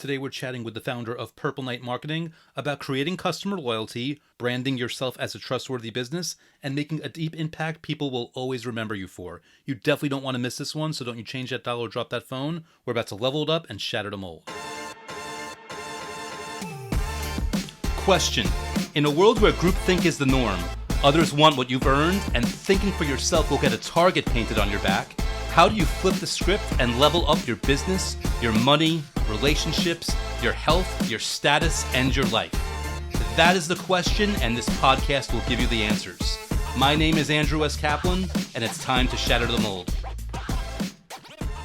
Today we're chatting with the founder of Purple Knight Marketing about creating customer loyalty, branding yourself as a trustworthy business, and making a deep impact people will always remember you for. You definitely don't want to miss this one, so don't you change that dial or drop that phone. We're about to level it up and shatter the mold. Question. In a world where groupthink is the norm, others want what you've earned, and thinking for yourself will get a target painted on your back, how do you flip the script and level up your business, your money, relationships, your health, your status, and your life? That is the question, and this podcast will give you the answers. My name is Andrew S. Kaplan, and it's time to shatter the mold.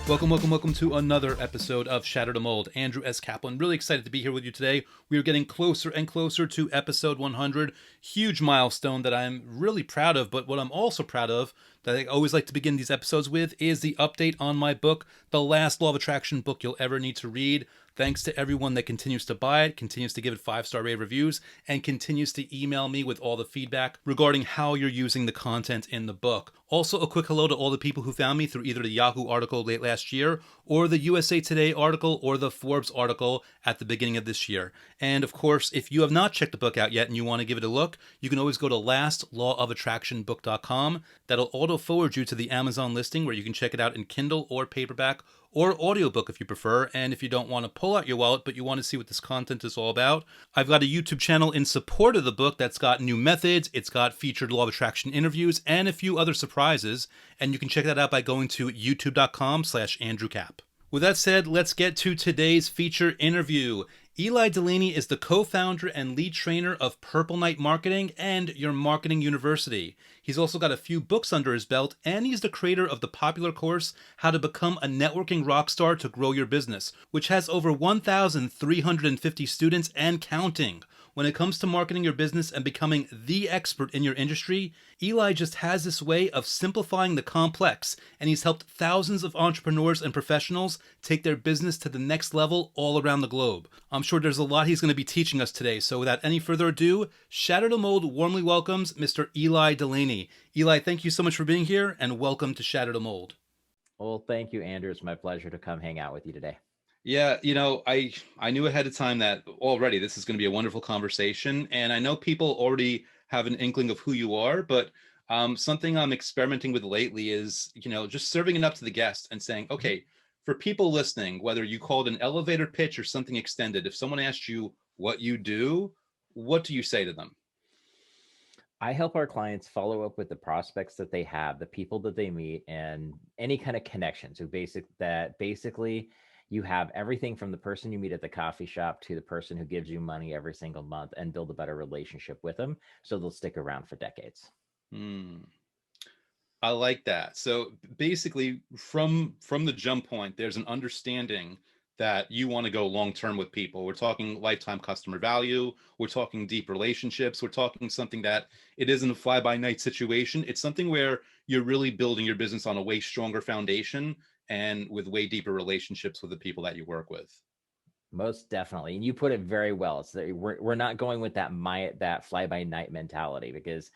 Welcome to another episode of Shatter the Mold. Andrew S. Kaplan, really excited to be here with you today. We are getting closer and closer to episode 100. Huge milestone that I'm really proud of, but what I'm also proud of, that I always like to begin these episodes with, is the update on my book, The Last Law of Attraction book you'll ever need to read. Thanks to everyone that continues to buy it, continues to give it 5-star rave reviews, and continues to email me with all the feedback regarding how you're using the content in the book. Also, a quick hello to all the people who found me through either the Yahoo article late last year, or the USA Today article, or the Forbes article at the beginning of this year. And of course, if you have not checked the book out yet and you want to give it a look, you can always go to lastlawofattractionbook.com. That'll auto forward you to the Amazon listing where you can check it out in Kindle or paperback or audiobook if you prefer. And if you don't want to pull out your wallet but you want to see what this content is all about, I've got a YouTube channel in support of the book that's got new methods, it's got featured law of attraction interviews, and a few other surprises. And you can check that out by going to youtube.com/AndrewCap. With that said, let's get to today's feature interview. Eli Delaney is the co-founder and lead trainer of Purple Knight Marketing and Your Marketing University. He's also got a few books under his belt, and he's the creator of the popular course, How to Become a Networking Rockstar to Grow Your Business, which has over 1,350 students and counting. When it comes to marketing your business and becoming the expert in your industry, Eli just has this way of simplifying the complex, and he's helped thousands of entrepreneurs and professionals take their business to the next level all around the globe. I'm sure there's a lot he's going to be teaching us today, so without any further ado, Shatter the Mold warmly welcomes Mr. Eli Delaney. Eli, thank you so much for being here, and welcome to Shatter the Mold. Well, thank you, Andrew. It's my pleasure to come hang out with you today. Yeah, I knew ahead of time that already this is going to be a wonderful conversation, and I know people already have an inkling of who you are, but something I'm experimenting with lately is, just serving it up to the guest and saying, okay, for people listening, whether you called an elevator pitch or something extended, if someone asked you what you do, what do you say to them? I help our clients follow up with the prospects that they have, the people that they meet, and any kind of connection. So basically you have everything from the person you meet at the coffee shop to the person who gives you money every single month, and build a better relationship with them so they'll stick around for decades. I like that. So basically, from the jump point, there's an understanding that you want to go long term with people. We're talking lifetime customer value. We're talking deep relationships. We're talking something that it isn't a fly by night situation. It's something where you're really building your business on a way stronger foundation and with way deeper relationships with the people that you work with. Most definitely. And you put it very well. It's that we're not going with that fly by night mentality, because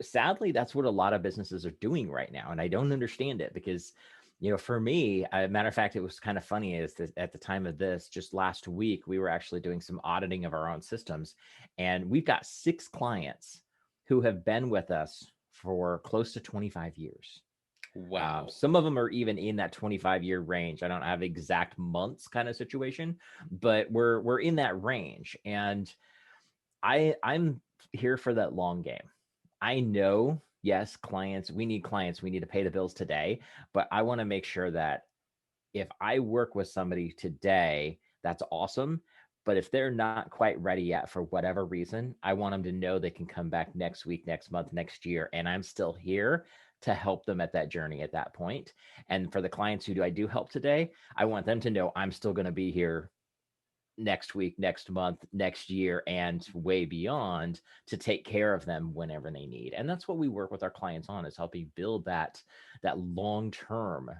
sadly, that's what a lot of businesses are doing right now. And I don't understand it because, for me, a matter of fact, it was kind of funny is that at the time of this, just last week, we were actually doing some auditing of our own systems, and we've got 6 clients who have been with us for close to 25 years. Wow. Some of them are even in that 25-year range. I don't have exact months kind of situation, but we're in that range. And I'm here for that long game. I know, yes, we need clients, we need to pay the bills today, but I want to make sure that if I work with somebody today, that's awesome. But if they're not quite ready yet for whatever reason, I want them to know they can come back next week, next month, next year, and I'm still here to help them at that journey at that point. And for the clients who I do help today, I want them to know I'm still going to be here next week, next month, next year, and way beyond to take care of them whenever they need. And that's what we work with our clients on, is helping build that long-term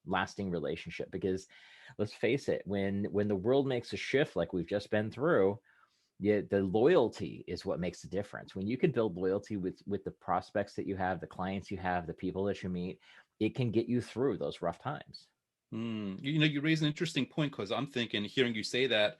lasting relationship. Because let's face it, when the world makes a shift like we've just been through, the loyalty is what makes the difference. When you can build loyalty with the prospects that you have, the clients you have, the people that you meet, it can get you through those rough times. You raise an interesting point because I'm thinking, hearing you say that,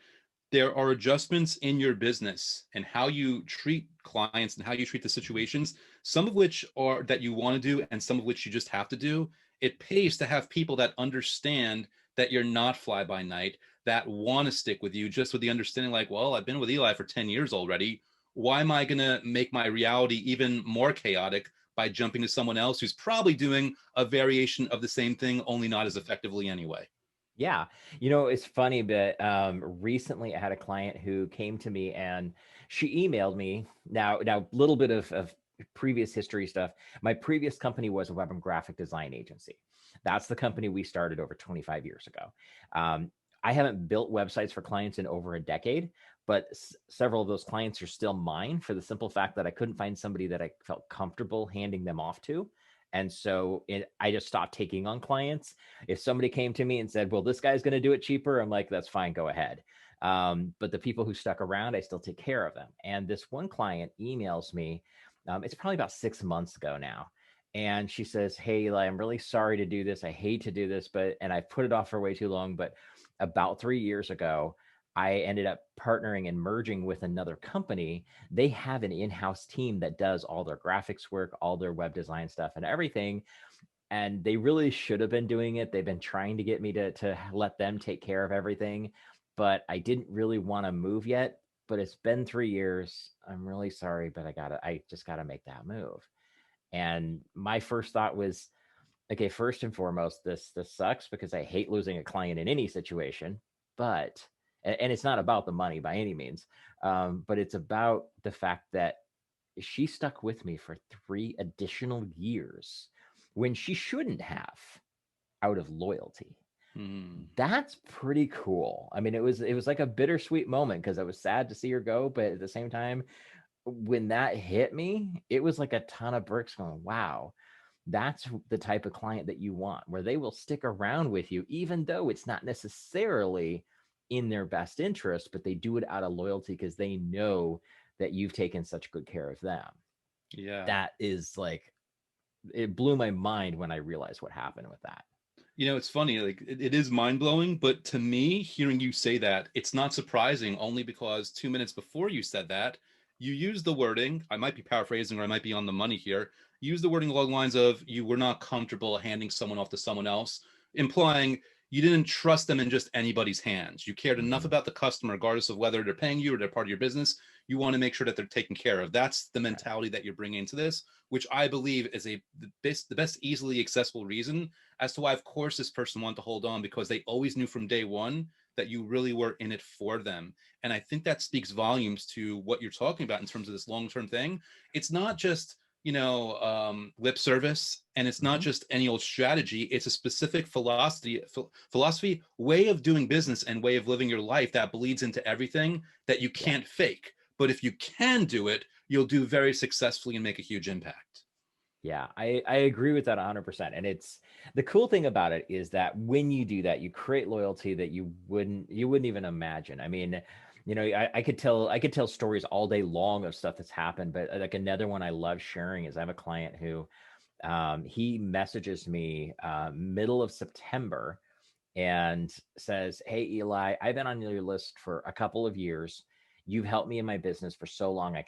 there are adjustments in your business and how you treat clients and how you treat the situations, some of which are that you want to do and some of which you just have to do. It pays to have people that understand that you're not fly by night, that want to stick with you, just with the understanding, like, well, I've been with Eli for 10 years already. Why am I going to make my reality even more chaotic by jumping to someone else who's probably doing a variation of the same thing, only not as effectively anyway? Yeah. It's funny, but recently I had a client who came to me and she emailed me. Now, a little bit of previous history stuff. My previous company was a web and graphic design agency. That's the company we started over 25 years ago. Um, I haven't built websites for clients in over a decade, but several of those clients are still mine for the simple fact that I couldn't find somebody that I felt comfortable handing them off to. And so I just stopped taking on clients. If somebody came to me and said, well, this guy's going to do it cheaper, I'm like, that's fine, go ahead. But the people who stuck around, I still take care of them. And this one client emails me, it's probably about 6 months ago now. And she says, hey, Eli, I'm really sorry to do this. I hate to do this, and I put it off for way too long. But about 3 years ago, I ended up partnering and merging with another company. They have an in-house team that does all their graphics work, all their web design stuff and everything, and they really should have been doing it. They've been trying to get me to let them take care of everything, but I didn't really want to move yet. But it's been 3 years. I'm really sorry, but I just gotta make that move. And my first thought was, okay, first and foremost, this sucks because I hate losing a client in any situation. But and it's not about the money by any means, but it's about the fact that she stuck with me for 3 additional years when she shouldn't have, out of loyalty. Hmm. That's pretty cool. I mean, it was like a bittersweet moment because I was sad to see her go, but at the same time, when that hit me, it was like a ton of bricks going, wow, that's the type of client that you want, where they will stick around with you, even though it's not necessarily in their best interest, but they do it out of loyalty because they know that you've taken such good care of them. Yeah. That is like, it blew my mind when I realized what happened with that. It's funny, like it is mind blowing, but to me, hearing you say that, it's not surprising only because 2 minutes before you said that, you used the wording, I might be paraphrasing or I might be on the money here, you used the wording along the lines of you were not comfortable handing someone off to someone else, implying you didn't trust them in just anybody's hands. You cared enough Mm-hmm. about the customer, regardless of whether they're paying you or they're part of your business. You want to make sure that they're taken care of. That's the Right. mentality that you're bringing into this, which I believe is the best easily accessible reason as to why, of course, this person wanted to hold on, because they always knew from day one that you really were in it for them. And I think that speaks volumes to what you're talking about in terms of this long term thing. It's not just lip service, and it's not Mm-hmm. just any old strategy. It's a specific philosophy, way of doing business, and way of living your life that bleeds into everything that you Yeah. can't fake. But if you can do it, you'll do very successfully and make a huge impact. Yeah, I agree with that 100%. And it's the cool thing about it is that when you do that, you create loyalty that you wouldn't even imagine. I mean, I could tell stories all day long of stuff that's happened, but like another one I love sharing is I have a client who he messages me middle of September and says, hey, Eli, I've been on your list for a couple of years. You've helped me in my business for so long. I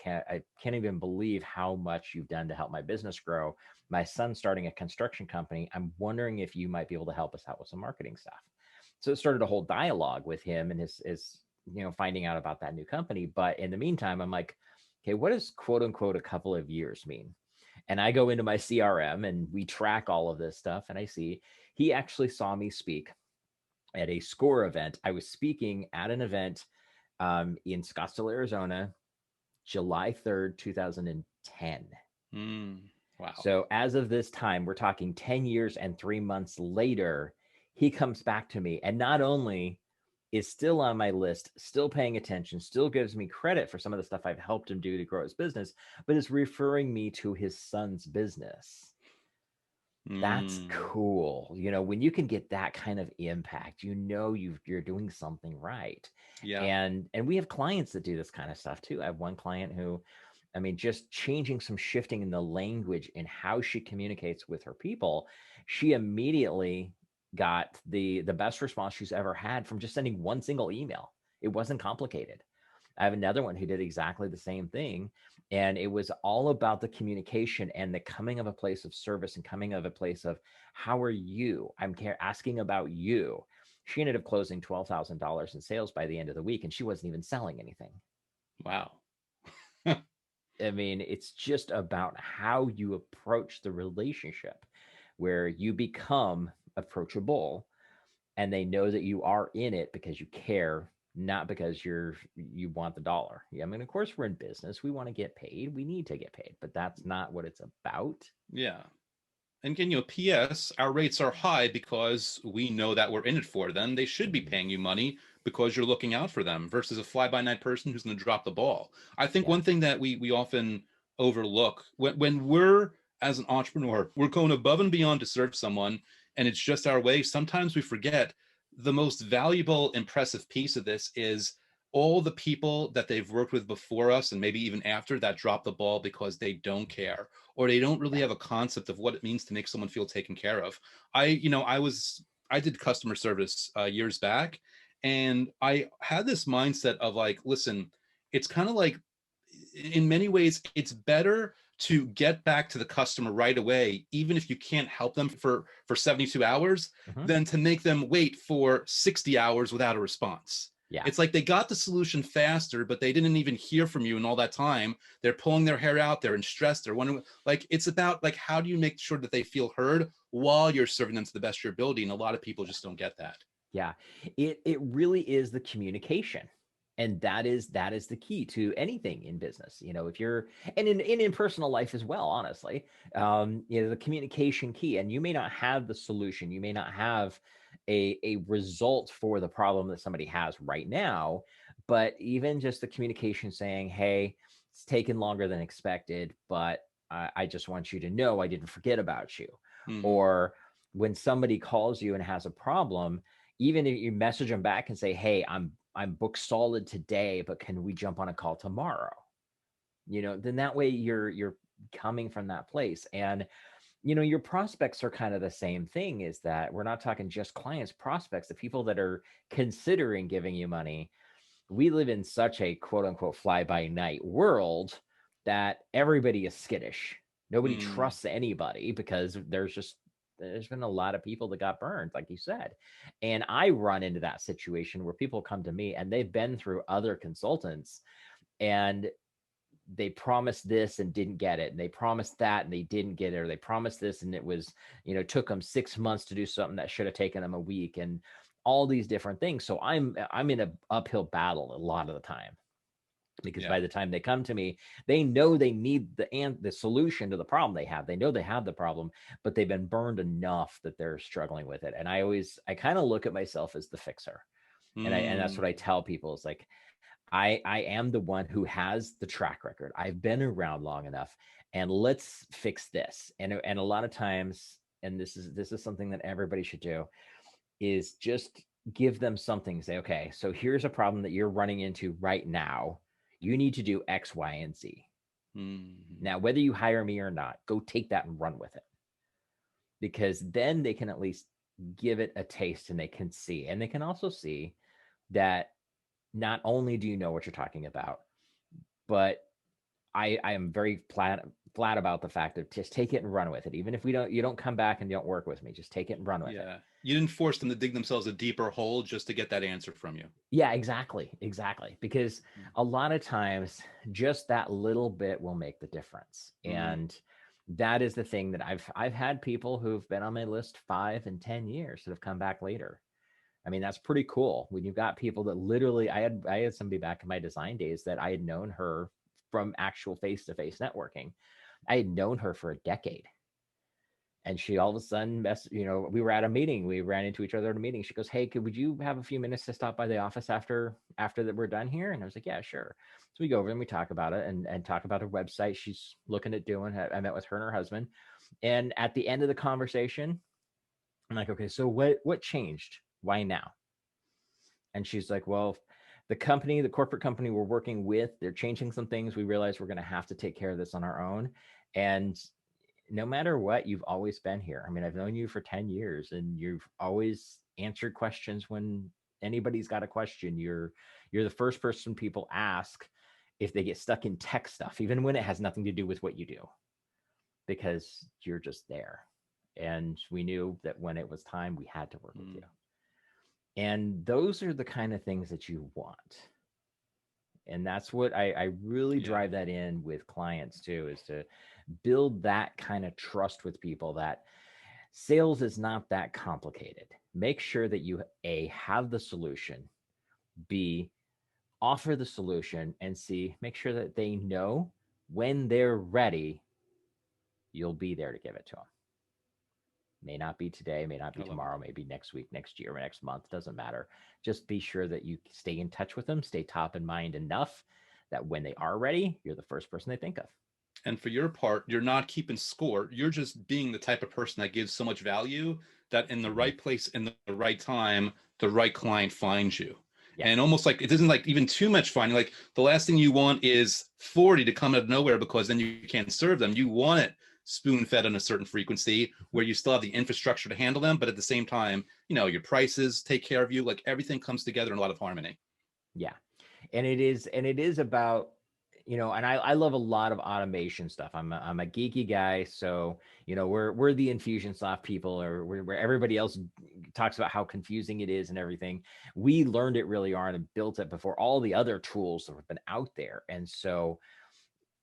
can't even believe how much you've done to help my business grow. My son's starting a construction company. I'm wondering if you might be able to help us out with some marketing stuff. So it started a whole dialogue with him and his finding out about that new company. But in the meantime, I'm like, okay, what does quote unquote a couple of years mean? And I go into my CRM and we track all of this stuff. And I see he actually saw me speak at a SCORE event. I was speaking at an event in Scottsdale, Arizona, July 3rd, 2010. Wow. So as of this time, we're talking 10 years and 3 months later, he comes back to me and not only is still on my list, still paying attention, still gives me credit for some of the stuff I've helped him do to grow his business, but is referring me to his son's business. That's Mm. cool. When you can get that kind of impact, you're doing something right. Yeah. And we have clients that do this kind of stuff too. I have one client who, I mean, just changing some shifting in the language and how she communicates with her people, she immediately got the best response she's ever had from just sending one single email. It wasn't complicated. I have another one who did exactly the same thing. And it was all about the communication and the coming of a place of service and coming of a place of, how are you? I'm asking about you. She ended up closing $12,000 in sales by the end of the week, and she wasn't even selling anything. Wow. I mean, it's just about how you approach the relationship, where you become approachable and they know that you are in it because you care, not because you want the dollar. Yeah, I mean, of course we're in business. We want to get paid. We need to get paid, but that's not what it's about. Yeah. And you know, P.S. Our rates are high because we know that we're in it for them. They should be Mhm. paying you money because you're looking out for them versus a fly-by-night person who's going to drop the ball. I think Yeah. one thing that we often overlook when we're as an entrepreneur, we're going above and beyond to serve someone, and it's just our way. Sometimes we forget the most valuable, impressive piece of this is all the people that they've worked with before us and maybe even after that drop the ball because they don't care or they don't really Yeah. have a concept of what it means to make someone feel taken care of. I did customer service years back, and I had this mindset of like, listen, it's kind of like in many ways it's better to get back to the customer right away, even if you can't help them for 72 hours, Hmm. than to make them wait for 60 hours without a response. Yeah. It's like they got the solution faster, but they didn't even hear from you in all that time. They're pulling their hair out. They're in stress. They're wondering, like, it's about like, how do you make sure that they feel heard while you're serving them to the best of your ability? And a lot of people just don't get that. Yeah. It really is the communication. And that is the key to anything in business. You know, if you're, and in personal life as well, honestly, you know, the communication key. And you may not have the solution, you may not have a result for the problem that somebody has right now, but even just the communication saying, hey, it's taken longer than expected, but I just want you to know I didn't forget about you. Mm-hmm. Or when somebody calls you and has a problem, even if you message them back and say, hey, I'm booked solid today, but can we jump on a call tomorrow? You know, then that way you're coming from that place. And you know, your prospects are kind of the same thing, is that we're not talking just clients, prospects, the people that are considering giving you money. We live in such a quote unquote fly by night world that everybody is skittish. Nobody Mm. trusts anybody because there's been a lot of people that got burned, like you said. And I run into that situation where people come to me and they've been through other consultants, and they promised this and didn't get it, and they promised that and they didn't get it, or they promised this and it was, you know, took them 6 months to do something that should have taken them a week, and all these different things. So I'm in an uphill battle a lot of the time, because Yeah. by the time they come to me, they know they need the solution to the problem they have. They know they have the problem, but they've been burned enough that they're struggling with it. And I kind of look at myself as the fixer. And that's Mm. what I tell people is like, I am the one who has the track record. I've been around long enough, and let's fix this. And a lot of times, and this is something that everybody should do, is just give them something. Say, okay, so here's a problem that you're running into right now. You need to do X, Y, and Z. Mm. Now, whether you hire me or not, go take that and run with it, because then they can at least give it a taste, and they can see, and they can also see that not only do you know what you're talking about, but I am very flat about the fact of just take it and run with it. Even if you don't come back and you don't work with me, just take it and run with it. Yeah. You didn't force them to dig themselves a deeper hole just to get that answer from you. Yeah, exactly. Because a lot of times just that little bit will make the difference. Mm. And that is the thing that I've had people who've been on my list 5 and 10 years that have come back later. I mean, that's pretty cool when you've got people that literally, I had somebody back in my design days that I had known her from actual face-to-face networking. I had known her for a decade. And she all of a sudden, you know, we were at a meeting. We ran into each other at a meeting. She goes, "Hey, would you have a few minutes to stop by the office after that we're done here?" And I was like, "Yeah, sure." So we go over and we talk about it, and talk about her website she's looking at doing. I met with her and her husband. And at the end of the conversation, I'm like, "Okay, so what changed? Why now?" And she's like, "Well, the corporate company we're working with, they're changing some things. We realize we're going to have to take care of this on our own. And no matter what, you've always been here. I mean, I've known you for 10 years and you've always answered questions when anybody's got a question. You're the first person people ask if they get stuck in tech stuff, even when it has nothing to do with what you do, because you're just there. And we knew that when it was time, we had to work with you. Mm, And those are the kind of things that you want. And that's what I really yeah. drive that in with clients too, is to build that kind of trust with people that sales is not that complicated. Make sure that you A, have the solution, B, offer the solution, and C, make sure that they know when they're ready, you'll be there to give it to them. May not be today, may not be I love it. tomorrow, maybe next week, next year, or next month, doesn't matter. Just be sure that you stay in touch with them, stay top in mind enough that when they are ready, you're the first person they think of. And for your part, you're not keeping score. You're just being the type of person that gives so much value that in the Mhm. right place, in the right time, the right client finds you. Yeah. And almost like it isn't like even too much finding. Like the last thing you want is 40 to come out of nowhere because then you can't serve them. You want it spoon fed on a certain frequency where you still have the infrastructure to handle them, but at the same time, your prices take care of you. Like everything comes together in a lot of harmony. Yeah. And it is about, and I love a lot of automation stuff. I'm a geeky guy. So, we're the Infusionsoft people, or where everybody else talks about how confusing it is and everything. We learned it really on and built it before all the other tools that have been out there. And so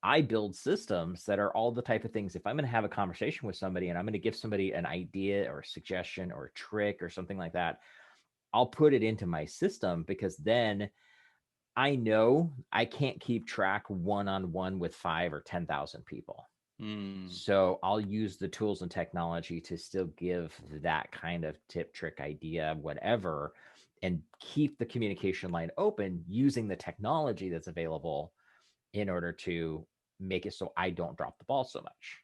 I build systems that are all the type of things. If I'm going to have a conversation with somebody and I'm going to give somebody an idea or a suggestion or a trick or something like that, I'll put it into my system, because then I know I can't keep track one on one with 5 or 10,000 people. Mm, So I'll use the tools and technology to still give that kind of tip, trick, idea, whatever, and keep the communication line open using the technology that's available in order to make it so I don't drop the ball so much.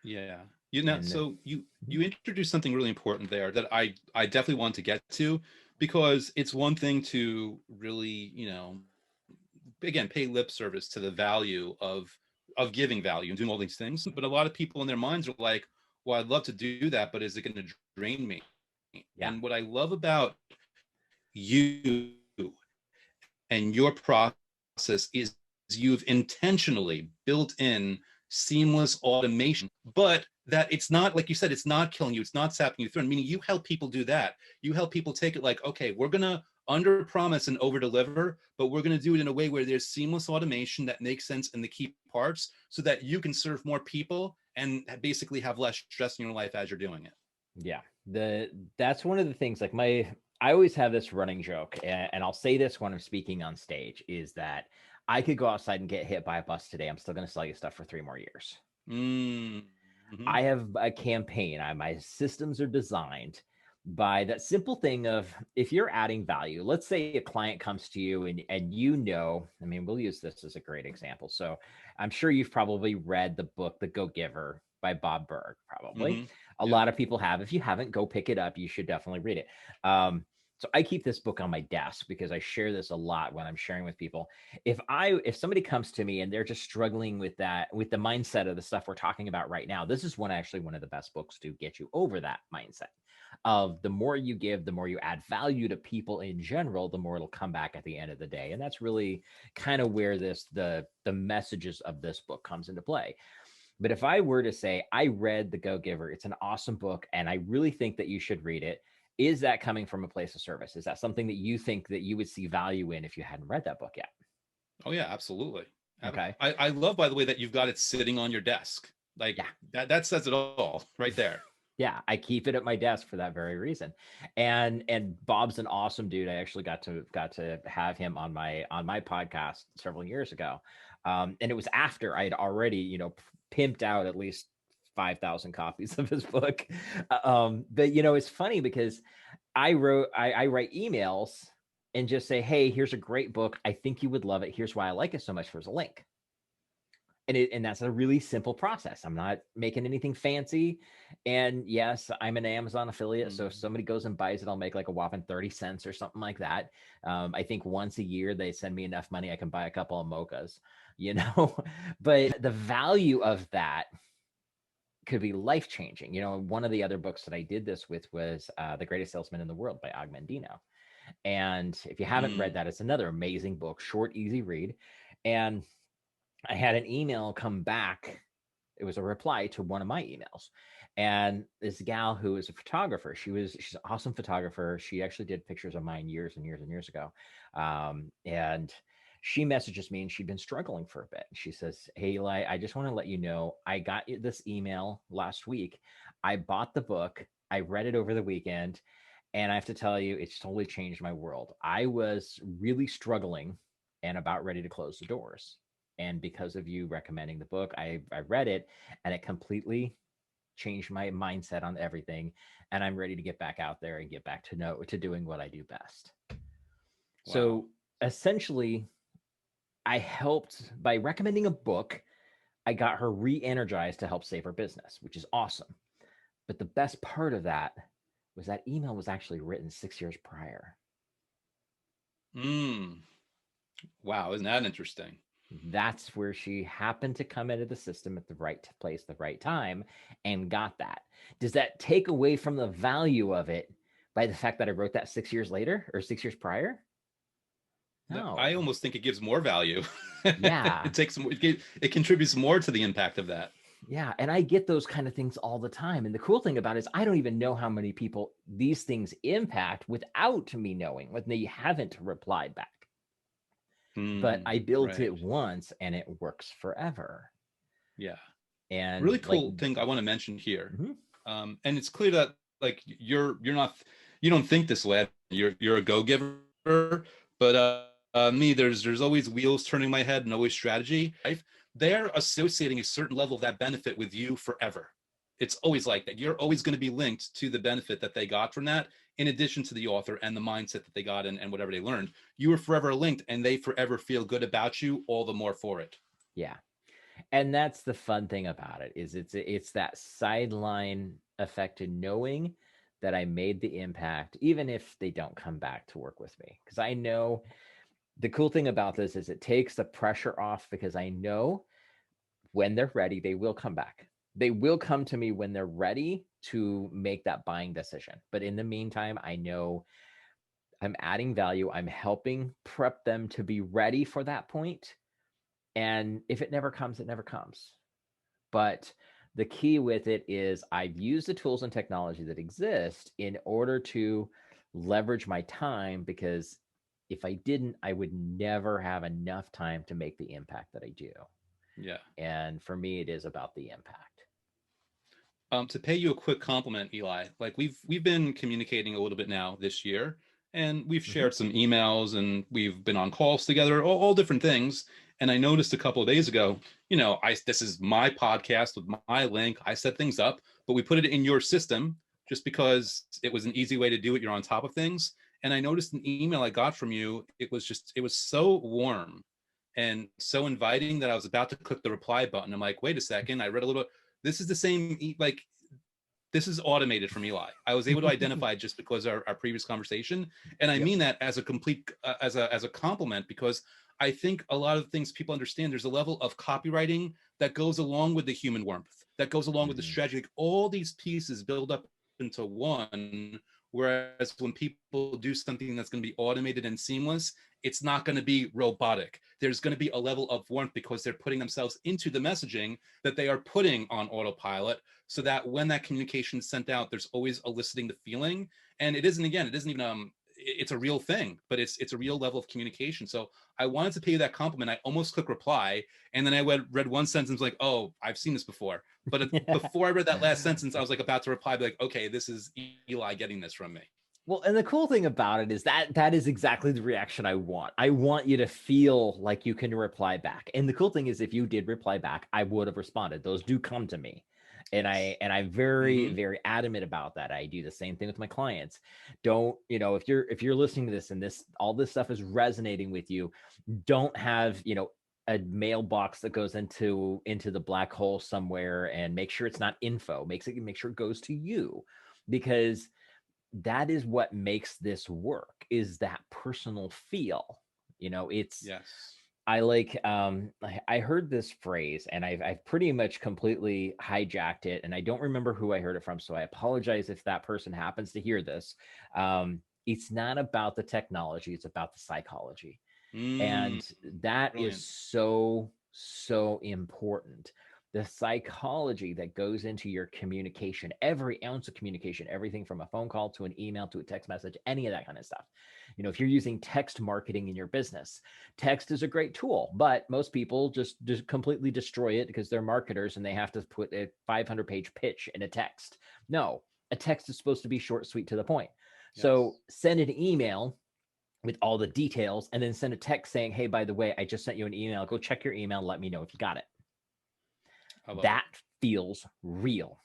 yeah. You know, And so you introduced something really important there that I definitely want to get to, because it's one thing to really, again, pay lip service to the value of giving value and doing all these things. But a lot of people in their minds are like, well, I'd love to do that, but is it going to drain me? yeah, And what I love about you and your process is you've intentionally built in seamless automation, but that it's not, like you said, it's not killing you, it's not sapping you through. Meaning you help people do that. You help people take it like, okay, we're gonna under promise and over deliver, but we're going to do it in a way where there's seamless automation that makes sense in the key parts so that you can serve more people and basically have less stress in your life as you're doing it. yeah. That's one of the things, like I always have this running joke, and I'll say this when I'm speaking on stage, is that I could go outside and get hit by a bus today. I'm still going to sell you stuff for 3 more years. Mm-hmm. I have a campaign. My systems are designed by that simple thing of, if you're adding value, let's say a client comes to you and I mean, we'll use this as a great example. So I'm sure you've probably read the book, The Go Giver by Bob Berg, probably. Mm-hmm. A Yeah. lot of people have. If you haven't, go pick it up. You should definitely read it. So I keep this book on my desk because I share this a lot when I'm sharing with people. If somebody comes to me and they're just struggling with the mindset of the stuff we're talking about right now, this is one of the best books to get you over that mindset of, the more you give, the more you add value to people in general, the more it'll come back at the end of the day. And that's really kind of where the messages of this book comes into play. But if I were to say, I read The Go Giver, it's an awesome book, and I really think that you should read it, is that coming from a place of service? Is that something that you think that you would see value in if you hadn't read that book yet? Oh yeah, absolutely. Okay. I love, by the way, that you've got it sitting on your desk. Like Yeah. that says it all right there. Yeah, I keep it at my desk for that very reason. And Bob's an awesome dude. I actually got to have him on my podcast several years ago. And it was after I had already, pimped out at least 5,000 copies of his book. But it's funny because I write emails and just say, "Hey, here's a great book. I think you would love it. Here's why I like it so much. Here's a link." And that's a really simple process. I'm not making anything fancy. And yes, I'm an Amazon affiliate. So if Mm. somebody goes and buys it, I'll make like a whopping 30 cents or something like that. I think once a year they send me enough money I can buy a couple of mochas, you know. But the value of that could be life changing. One of the other books that I did this with was The Greatest Salesman in the World by Og Mandino. And if you haven't read Mm. that, it's another amazing book, short, easy read. And I had an email come back. It was a reply to one of my emails. And this gal who is a photographer, she's an awesome photographer. She actually did pictures of mine years and years and years ago. And she messages me and she'd been struggling for a bit. She says, "Hey, Eli, I just want to let you know, I got this email last week. I bought the book. I read it over the weekend. And I have to tell you, it's totally changed my world. I was really struggling and about ready to close the doors. And because of you recommending the book, I read it and it completely changed my mindset on everything. And I'm ready to get back out there and get back to doing what I do best." Wow. So essentially, I helped by recommending a book. I got her re-energized to help save her business, which is awesome. But the best part of that was that email was actually written 6 years prior. Mm. Wow, isn't that interesting? That's where she happened to come into the system at the right place, the right time, and got that. Does that take away from the value of it by the fact that I wrote that 6 years later or 6 years prior? I No. almost think it gives more value. Yeah. It contributes more to the impact of that. Yeah. And I get those kind of things all the time. And the cool thing about it is I don't even know how many people these things impact without me knowing when they haven't replied back. But Mm, I built right. it once and it works forever. Yeah. And Really like, cool thing I want to mention here, mhm, and it's clear that like you're not, you don't think this way. You're a go giver, but me, there's always wheels turning in my head and always strategy. Right? They're associating a certain level of that benefit with you forever. It's always like that. You're always going to be linked to the benefit that they got from that, in addition to the author and the mindset that they got and whatever they learned. You are forever linked, and they forever feel good about you, all the more for it. yeah. And that's the fun thing about it is it's that sideline effect to knowing that I made the impact, even if they don't come back to work with me. Because I know the cool thing about this is it takes the pressure off because I know when they're ready, they will come back. They will come to me when they're ready to make that buying decision. But in the meantime, I know I'm adding value. I'm helping prep them to be ready for that point. And if it never comes, it never comes. But the key with it is I've used the tools and technology that exist in order to leverage my time, because if I didn't, I would never have enough time to make the impact that I do. Yeah. And for me, it is about the impact. To pay you a quick compliment, Eli, like we've been communicating a little bit now this year, and we've Mhm. shared some emails and we've been on calls together, all different things. And I noticed a couple of days ago, I this is my podcast with my link. I set things up, but we put it in your system just because it was an easy way to do it. You're on top of things. And I noticed an email I got from you. It was so warm and so inviting that I was about to click the reply button. I'm like, wait a second. I read a little. This is the same. Like this is automated from Eli. I was able to identify it just because of our previous conversation, and I Yep. mean that as a complete as a compliment, because I think a lot of things people understand. There's a level of copywriting that goes along with the human warmth, that goes along with the Mhm. strategy. Like, all these pieces build up into one. Whereas when people do something that's going to be automated and seamless, it's not going to be robotic. There's going to be a level of warmth because they're putting themselves into the messaging that they are putting on autopilot, so that when that communication is sent out, there's always eliciting the feeling. And it isn't even it's a real thing, but it's a real level of communication. So I wanted to pay you that compliment. I almost click reply, and then I read one sentence like, oh, I've seen this before. But before I read that last sentence, I was like about to reply, be like, okay, this is Eli getting this from me. Well, and the cool thing about it is that that is exactly the reaction I want. I want you to feel like you can reply back. And the cool thing is if you did reply back, I would have responded. Those do come to me. Yes. And I'm very, Mm-hmm. very adamant about that. I do the same thing with my clients. Don't, if you're listening to this and this all this stuff is resonating with you, don't have, a mailbox that goes into the black hole somewhere, and make sure it's not info. Make sure it goes to you, because that is what makes this work, is that personal feel. It's Yes. I like I heard this phrase and I've pretty much completely hijacked it and I don't remember who I heard it from, so I apologize if that person happens to hear this. It's not about the technology, it's about the psychology. Mm, And that is brilliant. so important. The psychology that goes into your communication, every ounce of communication, everything from a phone call to an email to a text message, any of that kind of stuff. If you're using text marketing in your business, text is a great tool, but most people just completely destroy it because they're marketers and they have to put a 500-page pitch in a text. No, a text is supposed to be short, sweet, to the point. So Yes. send an email with all the details and then send a text saying, hey, by the way, I just sent you an email. Go check your email. Let me know if you got it. I love it. That feels real.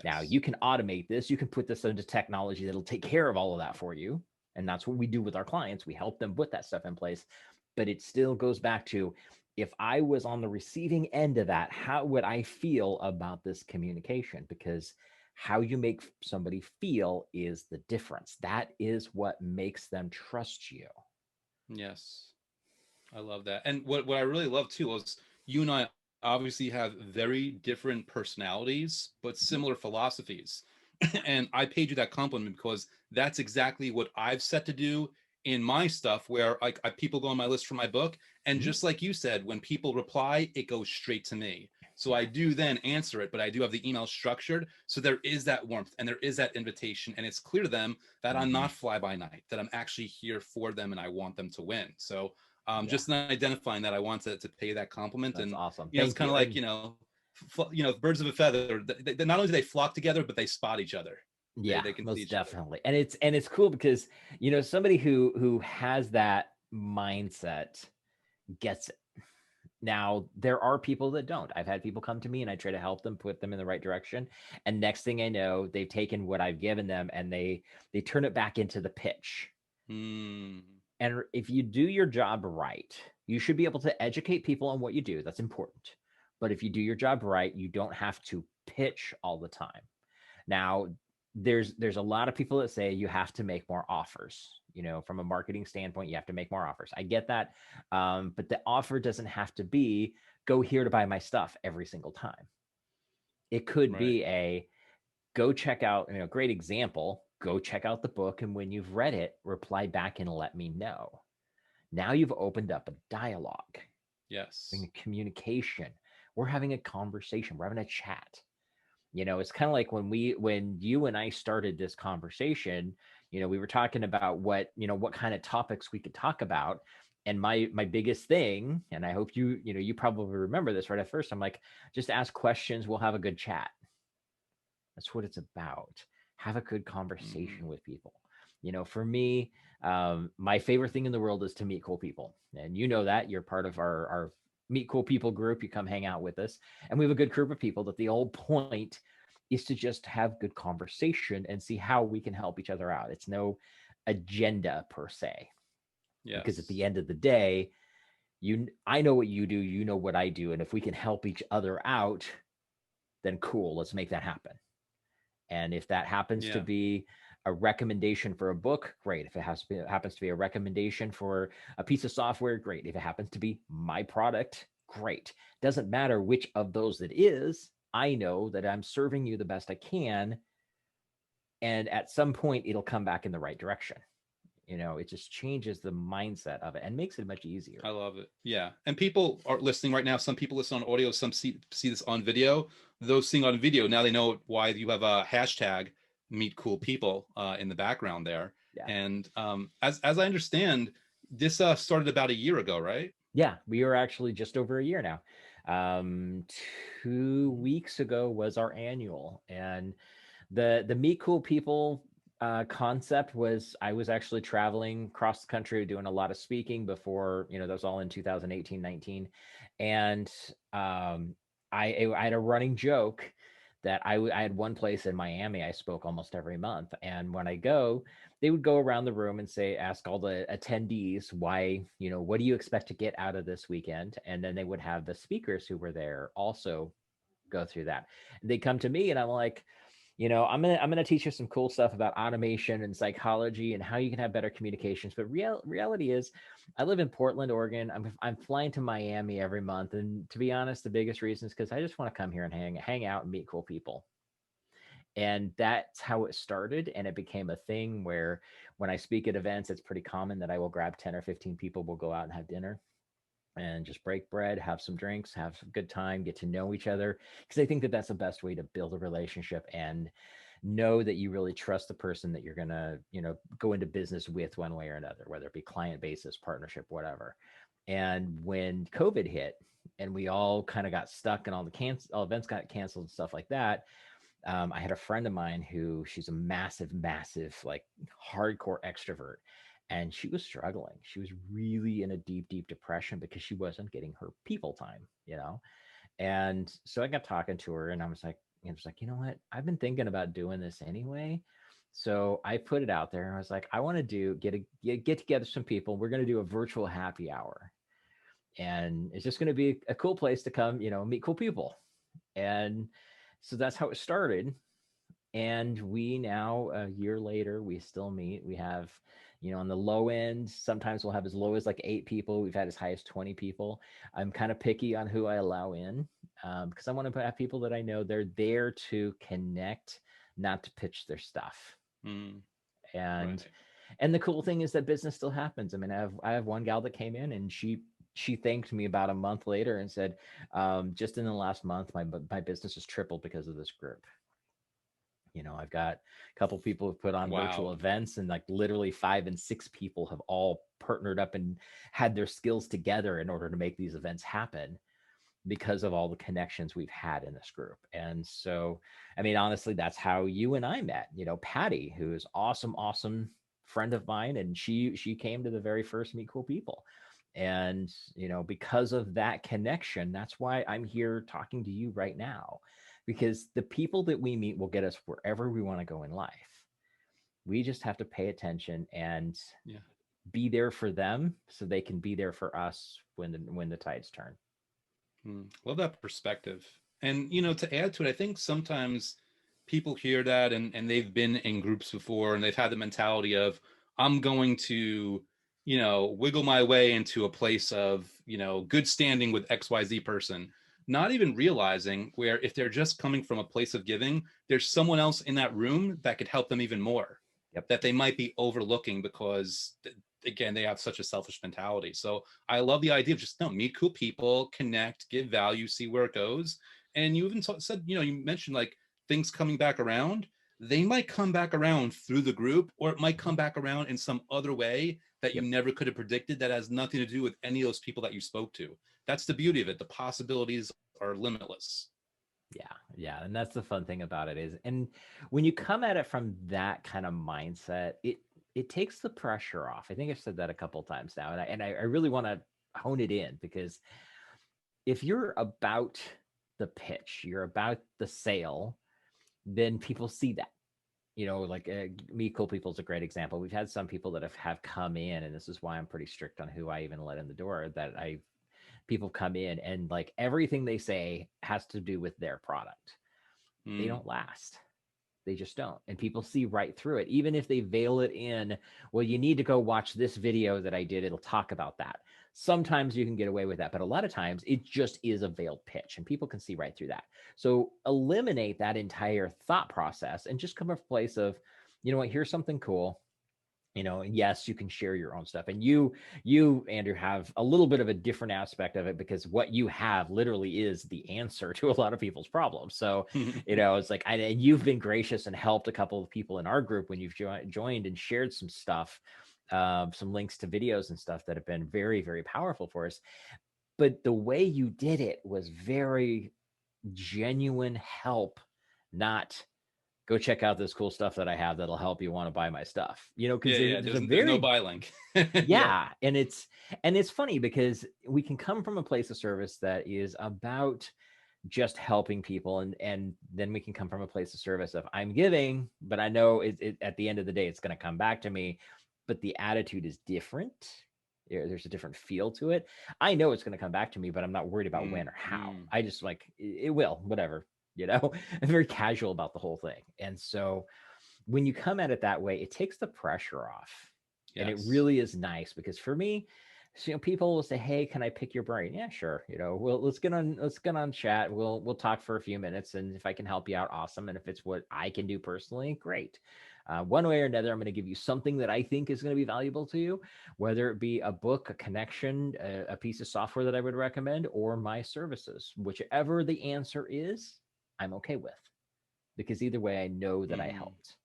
Now Yes. you can automate this. You can put this into technology that'll take care of all of that for you. And that's what we do with our clients. We help them put that stuff in place. But it still goes back to, if I was on the receiving end of that, how would I feel about this communication? Because how you make somebody feel is the difference. That is what makes them trust you. Yes. I love that. And what I really love too was you and I obviously have very different personalities, but similar philosophies. And I paid you that compliment because that's exactly what I've set to do in my stuff, where like people go on my list for my book. And Mhm. just like you said, when people reply, it goes straight to me. So I Yeah. do then answer it, but I do have the email structured. So there is that warmth and there is that invitation. And it's clear to them that I'm Hmm. not fly by night, that I'm actually here for them and I want them to win. So Yeah. just in identifying that, I want to pay that compliment, That's and awesome. it's Thank kind you. of like And birds of a feather. Not only do they flock together, but they spot each other. They yeah, they can see most each other. definitely. And it's cool because somebody who has that mindset gets it. Now, there are people that don't. I've had people come to me and I try to help them, put them in the right direction. And next thing I know, they've taken what I've given them and they turn it back into the pitch. Hmm. And if you do your job right, you should be able to educate people on what you do. That's important. But if you do your job right, you don't have to pitch all the time. Now, there's a lot of people that say you have to make more offers. From a marketing standpoint, you have to make more offers. I get that, but the offer doesn't have to be go here to buy my stuff every single time. It could Right. be a go check out. Great example. Go check out the book, and when you've read it, reply back and let me know. Now you've opened up a dialogue, Yes. having a communication. We're having a conversation. We're having a chat. It's kind of like when you and I started this conversation. We were talking about what kind of topics we could talk about. And my biggest thing, and I hope you probably remember this right at first, I'm like, just ask questions, we'll have a good chat. That's what it's about. Have a good Hmm. conversation with people. For me, my favorite thing in the world is to meet cool people. And that you're part of our Meet Cool People group. You come hang out with us. And we have a good group of people that the whole point is to just have good conversation and see how we can help each other out. It's no agenda per se, because at Yes. the end of the day, I know what you do, you know what I do. And if we can help each other out, then cool, let's make that happen. And if that happens to Yeah. be a recommendation for a book, great. If it happens to be a recommendation for a piece of software, great. If it happens to be my product, great. Doesn't matter which of those it is. I know that I'm serving you the best I can. And at some point, it'll come back in the right direction. It just changes the mindset of it and makes it much easier. I love it. Yeah. And people are listening right now. Some people listen on audio, some see this on video. Those seeing on video, now they know why you have a hashtag meet cool people in the background there. Yeah. And as I understand, this started about a year ago, right? Yeah, we are actually just over a year now. Um, 2 weeks ago was our annual, and the Meet Cool People concept was I was actually traveling across the country doing a lot of speaking before, that was all in 2018, 19. And I had a running joke that I had one place in Miami I spoke almost every month. And when I go, they would go around the room and ask all the attendees why, what do you expect to get out of this weekend? And then they would have the speakers who were there also go through that. And they come to me and I'm like, I'm gonna teach you some cool stuff about automation and psychology and how you can have better communications. But reality is, I live in Portland, Oregon. I'm flying to Miami every month, and to be honest, the biggest reason is because I just want to come here and hang out and meet cool people. And that's how it started, and it became a thing where when I speak at events, it's pretty common that I will grab 10 or 15 people, we'll go out and have dinner and just break bread, have some drinks, have a good time, get to know each other. Because I think that that's the best way to build a relationship and know that you really trust the person that you're going to, go into business with one way or another, whether it be client basis, partnership, whatever. And when COVID hit and we all kind of got stuck and all events got canceled and stuff like that, I had a friend of mine who she's a massive, massive, like hardcore extrovert. And she was struggling. She was really in a deep, deep depression because she wasn't getting her people time. And so I got talking to her and I was like, you know what? I've been thinking about doing this anyway. So I put it out there and I was like, I want to get together some people. We're going to do a virtual happy hour. And it's just going to be a cool place to come, meet cool people. And so that's how it started. And we now, a year later, we still meet. We have, on the low end, sometimes we'll have as low as like 8 people. We've had as high as 20 people. I'm kind of picky on who I allow in because I want to have people that I know they're there to connect, not to pitch their stuff. Mm, And right. and the cool thing is that business still happens. I mean, I have one gal that came in and she thanked me about a month later and said, just in the last month, my business has tripled because of this group. I've got a couple people who've put on virtual Wow. events, and like literally 5 and 6 people have all partnered up and had their skills together in order to make these events happen because of all the connections we've had in this group. And so, I mean, honestly, that's how you and I met. Patty, who is awesome, awesome friend of mine, and she came to the very first Meet Cool People. And because of that connection, that's why I'm here talking to you right now, because the people that we meet will get us wherever we want to go in life. We just have to pay attention and Yeah. be there for them so they can be there for us when the tides turn. Love that perspective. And to add to it, I think sometimes people hear that and they've been in groups before and they've had the mentality of I'm going to, wiggle my way into a place of, good standing with XYZ person, not even realizing where if they're just coming from a place of giving, there's someone else in that room that could help them even more, Yep. that they might be overlooking because again, they have such a selfish mentality. So I love the idea of just no, meet cool people, connect, give value, see where it goes. And you even said, you mentioned like things coming back around. They might come back around through the group, or it might come back around in some other way that you Yep. never could have predicted that has nothing to do with any of those people that you spoke to. That's the beauty of it. The possibilities are limitless. Yeah, yeah, and that's the fun thing about it is, and when you come at it from that kind of mindset, it takes the pressure off. I think I've said that a couple of times now, and I really want to hone it in because if you're about the pitch, you're about the sale, then people see that. Like Me Cool People is a great example. We've had some people that have come in, and this is why I'm pretty strict on who I even let in the door. That I People come in and like everything they say has to do with their product. They Mm. don't last. They just don't. And people see right through it. Even if they veil it in, well, you need to go watch this video that I did. It'll talk about that. Sometimes you can get away with that, but a lot of times it just is a veiled pitch and people can see right through that. So eliminate that entire thought process and just come from a place of, you know what, here's something cool. Yes, you can share your own stuff, and you Andrew have a little bit of a different aspect of it because what you have literally is the answer to a lot of people's problems. So it's like and you've been gracious and helped a couple of people in our group when you've joined and shared some stuff, some links to videos and stuff that have been very, very powerful for us. But the way you did it was very genuine help, not go check out this cool stuff that I have that'll help you want to buy my stuff. Because Yeah, yeah. there's a There's no very buy link. Yeah. yeah, and it's funny because we can come from a place of service that is about just helping people, and then we can come from a place of service of I'm giving, but I know at the end of the day it's going to come back to me, but the attitude is different. There's a different feel to it. I know it's going to come back to me, but I'm not worried about when Mm, or how. mm. I just like it will, whatever. I'm very casual about the whole thing. And so when you come at it that way, it takes the pressure off. And it Yes. really is nice because for me, so, people will say, "Hey, can I pick your brain?" Yeah, sure. Well, let's get on chat. We'll talk for a few minutes, and if I can help you out, awesome. And if it's what I can do personally, great. One way or another, I'm going to give you something that I think is going to be valuable to you, whether it be a book, a connection, a piece of software that I would recommend, or my services. Whichever the answer is, I'm okay with, because either way, I know that I Mm, helped.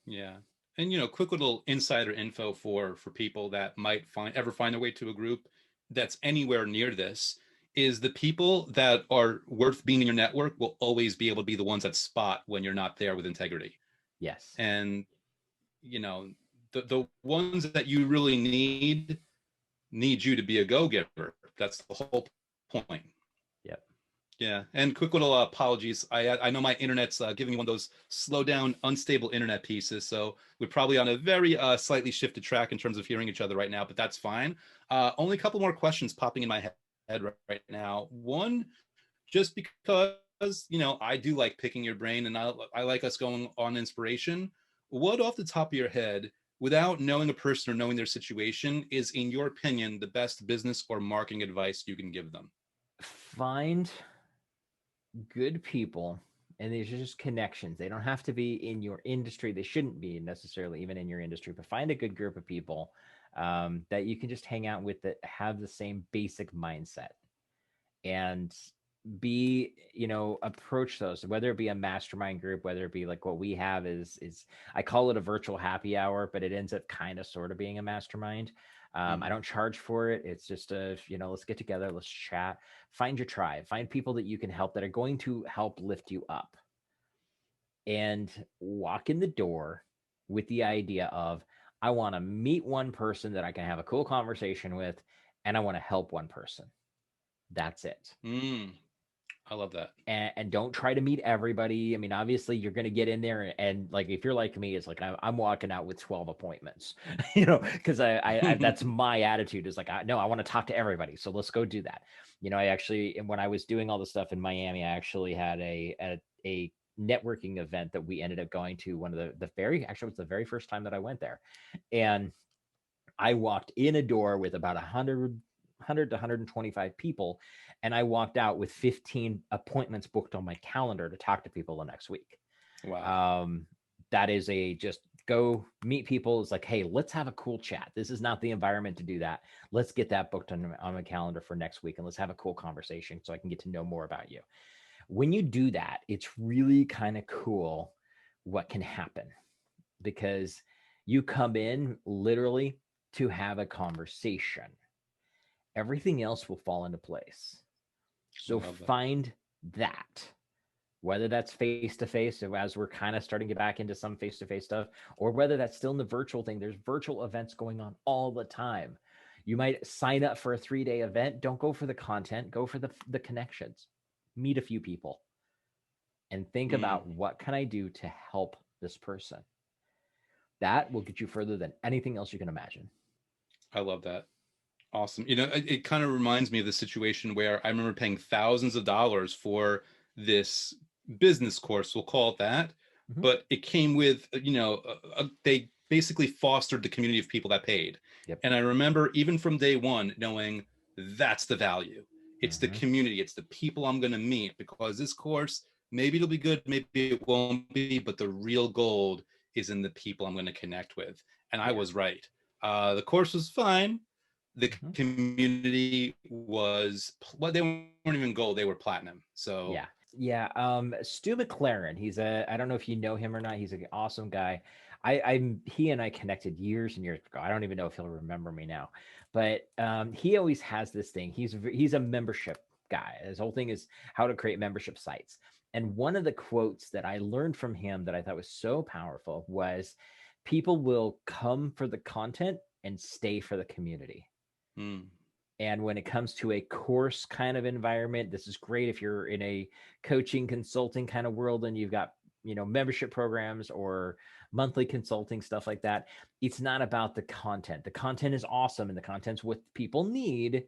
yeah. And quick little insider info for people that might find their way to a group that's anywhere near this is the people that are worth being in your network will always be able to be the ones that spot when you're not there with integrity. Yes. And you know, the ones that you really need you to be a go-giver. That's the whole point. Yep. Yeah, and quick little apologies. I know my internet's giving me one of those slow down, unstable internet pieces, so we're probably on a very slightly shifted track in terms of hearing each other right now, but that's fine. Only a couple more questions popping in my head right now. One, just because I do like picking your brain, and I like us going on inspiration. What off the top of your head, without knowing a person or knowing their situation, is in your opinion the best business or marketing advice you can give them? Find good people, and these are just connections. They don't have to be in your industry. They shouldn't be necessarily even in your industry, but find a good group of people that you can just hang out with that have the same basic mindset, and approach those, whether it be a mastermind group, whether it be like what we have is I call it a virtual happy hour, but it ends up kind of sort of being a mastermind. I Mm. don't charge for it. It's just let's get together, let's chat, find your tribe, find people that you can help that are going to help lift you up, and walk in the door with the idea of, I want to meet one person that I can have a cool conversation with, and I want to help one person. That's it. Mm. I love that. And don't try to meet everybody. I mean, obviously, you're going to get in there, and like if you're like me, it's like I'm walking out with 12 appointments, because I that's my attitude is like, no, I want to talk to everybody, so let's go do that. I actually, and when I was doing all the stuff in Miami, I actually had a networking event that we ended up going to. One of the very actually it was the very first time that I went there, and I walked in a door with about 100 to 125 people, and I walked out with 15 appointments booked on my calendar to talk to people the next week. Wow. Um, that is a just go meet people. It's like, hey, let's have a cool chat. This is not the environment to do that. Let's get that booked on my calendar for next week, and let's have a cool conversation so I can get to know more about you. When you do that, it's really kind of cool what can happen, because you come in literally to have a conversation. Everything else will fall into place. I So love that. find that, whether that's face to face, as we're kind of starting to get back into some face to face stuff, or whether that's still in the virtual thing. There's virtual events going on all the time. You might sign up for a 3-day event. Don't go for the content, go for the connections. Meet a few people and think Mm. about, what can I do to help this person? That will get you further than anything else you can imagine. I love that. Awesome. It kind of reminds me of the situation where I remember paying thousands of dollars for this business course, we'll call it that. Mm-hmm. But it came with, they basically fostered the community of people that paid. Yep. And I remember even from day one knowing that's the value. It's the Mm-hmm. community, it's the people I'm going to meet, because this course, maybe it'll be good, maybe it won't be, but the real gold is in the people I'm going to connect with. And I Yeah. was right. The course was fine. The Mm-hmm. community was, well, they weren't even gold, they were platinum. So Yeah. Yeah. Stu McLaren, I don't know if you know him or not. He's an awesome guy. He and I connected years and years ago. I don't even know if he'll remember me now, but he always has this thing. He's a membership guy. His whole thing is how to create membership sites. And one of the quotes that I learned from him that I thought was so powerful was, people will come for the content and stay for the community. mm, And when it comes to a course kind of environment, this is great if you're in a coaching consulting kind of world and you've got, membership programs or monthly consulting, stuff like that. It's not about the content. The content is awesome and the content's what people need,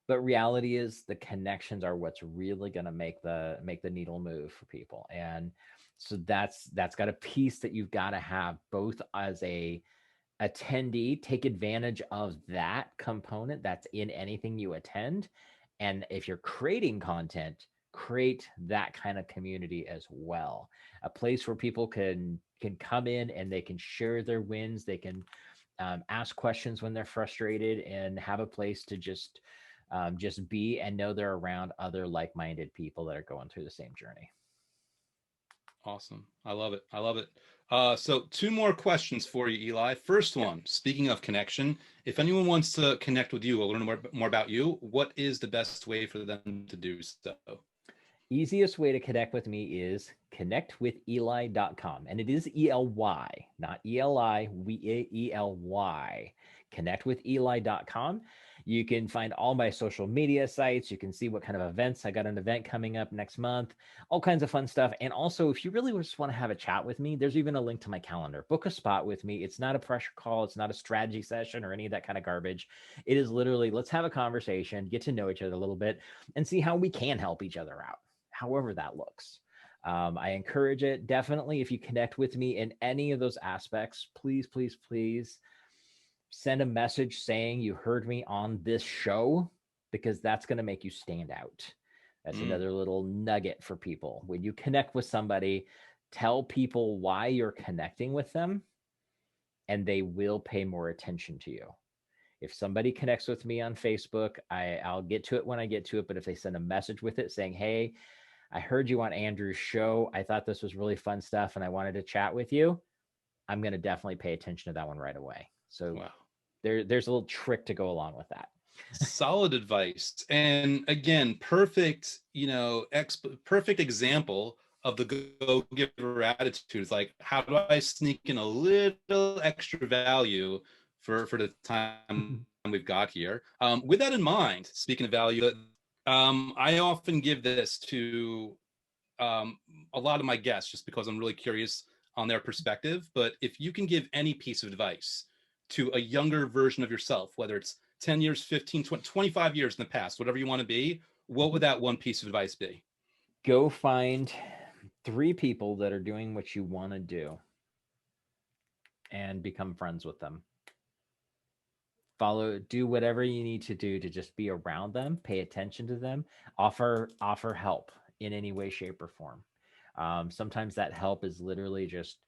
But reality is the connections are what's really going to make the needle move for people. And so that's got a piece that you've got to have both as a attendee, take advantage of that component that's in anything you attend. And if you're creating content, create that kind of community as well. A place where people can come in and they can share their wins. They can ask questions when they're frustrated, and have a place to just be and know they're around other like-minded people that are going through the same journey. Awesome. I love it. I love it. So two more questions for you, Eli. First one, speaking of connection, if anyone wants to connect with you or learn more about you, what is the best way for them to do so? Easiest way to connect with me is connectwitheli.com. And it is ELY, not ELI, ELY. Connectwitheli.com. You can find all my social media sites. You can see what kind of events. I got an event coming up next month, all kinds of fun stuff. And also, if you really just want to have a chat with me, there's even a link to my calendar. Book a spot with me. It's not a pressure call. It's not a strategy session or any of that kind of garbage. It is literally, let's have a conversation, get to know each other a little bit, and see how we can help each other out, however that looks. I encourage it. Definitely, if you connect with me in any of those aspects, please, please, please send a message saying you heard me on this show, because that's going to make you stand out. That's another little nugget for people. When you connect with somebody, tell people why you're connecting with them, and they will pay more attention to you. If somebody connects with me on Facebook, I'll get to it when I get to it. But if they send a message with it saying, hey, I heard you on Andrew's show, I thought this was really fun stuff, and I wanted to chat with you, I'm going to definitely pay attention to that one right away. So Wow. There's a little trick to go along with that. Solid advice. And again, perfect, perfect example of the go-giver attitude. It's like, how do I sneak in a little extra value for the time we've got here? With that in mind, speaking of value, I often give this to a lot of my guests just because I'm really curious on their perspective. But if you can give any piece of advice to a younger version of yourself, whether it's 10 years, 15, 20, 25 years in the past, whatever you want to be, what would that one piece of advice be? Go find 3 people that are doing what you want to do and become friends with them. Do whatever you need to do to just be around them, pay attention to them, offer help in any way, shape, or form. Sometimes that help is literally just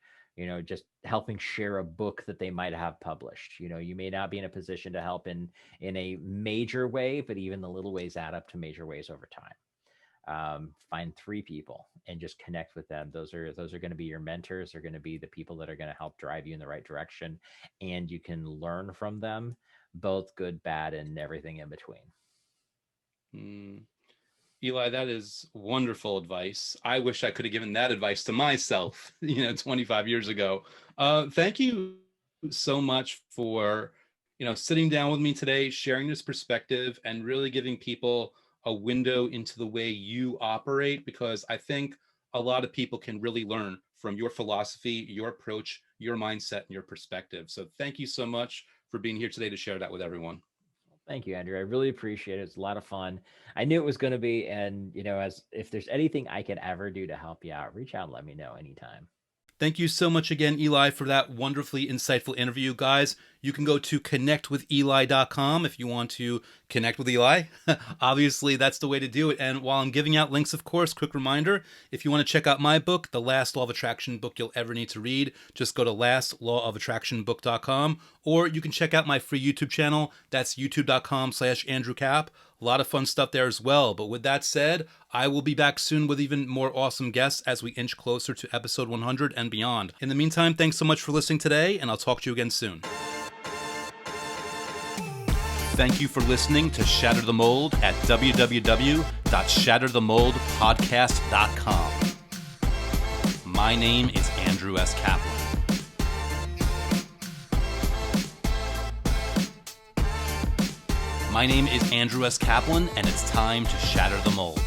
helping share a book that they might have published. You may not be in a position to help in a major way, but even the little ways add up to major ways over time. Find 3 people and just connect with them. Those are going to be your mentors. They're going to be the people that are going to help drive you in the right direction, and you can learn from them, both good, bad, and everything in between. Eli, that is wonderful advice. I wish I could have given that advice to myself, 25 years ago. Thank you so much for, sitting down with me today, sharing this perspective, and really giving people a window into the way you operate, because I think a lot of people can really learn from your philosophy, your approach, your mindset, and your perspective. So thank you so much for being here today to share that with everyone. Thank you, Andrew. I really appreciate it. It's a lot of fun. I knew it was going to be, and as if there's anything I can ever do to help you out, reach out and let me know anytime. Thank you so much again, Eli, for that wonderfully insightful interview. Guys, you can go to connectwitheli.com if you want to connect with Eli. Obviously, that's the way to do it. And while I'm giving out links, of course, quick reminder, if you want to check out my book, The Last Law of Attraction book you'll ever need to read, just go to lastlawofattractionbook.com, or you can check out my free YouTube channel. That's youtube.com/Andrew Cap. A lot of fun stuff there as well. But with that said, I will be back soon with even more awesome guests as we inch closer to episode 100 and beyond. In the meantime, thanks so much for listening today, and I'll talk to you again soon. Thank you for listening to Shatter the Mold at www.shatterthemoldpodcast.com. My name is Andrew S. Kaplan. My name is Andrew S. Kaplan, and it's time to shatter the mold.